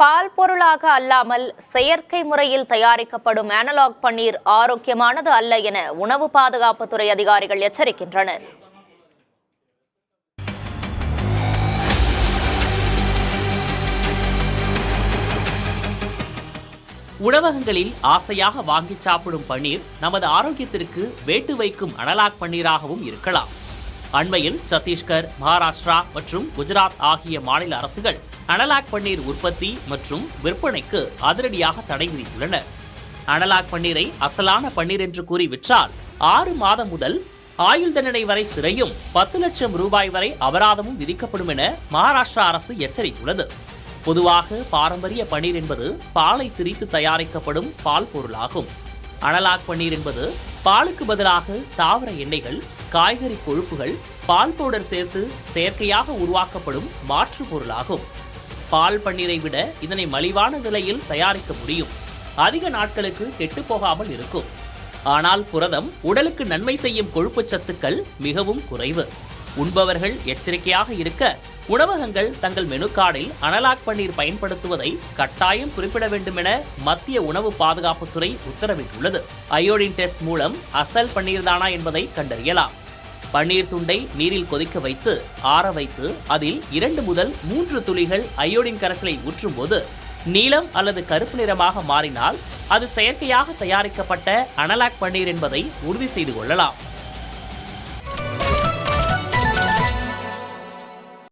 பால் பொருளாக அல்லாமல் செயற்கை முறையில் தயாரிக்கப்படும் அனலாக் பன்னீர் ஆரோக்கியமானது அல்ல என உணவு பாதுகாப்புத்துறை அதிகாரிகள் எச்சரிக்கின்றனர். உணவகங்களில் ஆசையாக வாங்கி சாப்பிடும் பன்னீர் நமது ஆரோக்கியத்திற்கு வேட்டு வைக்கும் அனலாக் பன்னீராகவும் இருக்கலாம். அண்மையில் சத்தீஸ்கர், மகாராஷ்டிரா மற்றும் குஜராத் ஆகிய மாநில அரசுகள் அனலாக் பன்னீர் உற்பத்தி மற்றும் விற்பனைக்கு அதிரடியாக தடை விதித்துள்ளன. அனலாக் பன்னீரை அசலான பன்னீர் என்று கூறி விற்றால் 6 மாதம் முதல் ஆயுள் தண்டனை வரை சிறையும் 10 லட்சம் ரூபாய் வரை அபராதமும் விதிக்கப்படும் என மகாராஷ்டிரா அரசு எச்சரித்துள்ளது. பொதுவாக பாரம்பரிய பன்னீர் என்பது பாலை திரித்து தயாரிக்கப்படும் பால் பொருளாகும். அனலாக் பன்னீர் என்பது பாலுக்கு பதிலாக தாவர எண்ணெய்கள், காய்கறி கொழுப்புகள், பால் பவுடர் சேர்த்து செயற்கையாக உருவாக்கப்படும் மாற்று பொருளாகும். பால் பன்னீரை விட இதனை மலிவான விலையில் தயாரிக்க முடியும். அதிக நாட்களுக்கு கெட்டு போகாமல் இருக்கும். ஆனால் புரதம், உடலுக்கு நன்மை செய்யும் கொழுப்பு சத்துக்கள் மிகவும் குறைவு. உண்பவர்கள் எச்சரிக்கையாக இருக்க உணவகங்கள் தங்கள் மெனு கார்டில் அனலாக் பன்னீர் பயன்படுத்துவதை கட்டாயம் குறிப்பிட வேண்டும் என மத்திய உணவு பாதுகாப்புத்துறை உத்தரவிட்டுள்ளது. அயோடின் டெஸ்ட் மூலம் அசல் பன்னீர் தானா என்பதை கண்டறியலாம். பன்னீர் துண்டை நீரில் கொதிக்க வைத்து ஆற வைத்து அதில் 2 முதல் 3 துளிகள் அயோடின் கரைசலை ஊற்றும் போது நீலம் அல்லது கருப்பு நிறமாக மாறினால் அது செயற்கையாக தயாரிக்கப்பட்ட அனலாக் பன்னீர் என்பதை உறுதி செய்து கொள்ளலாம்.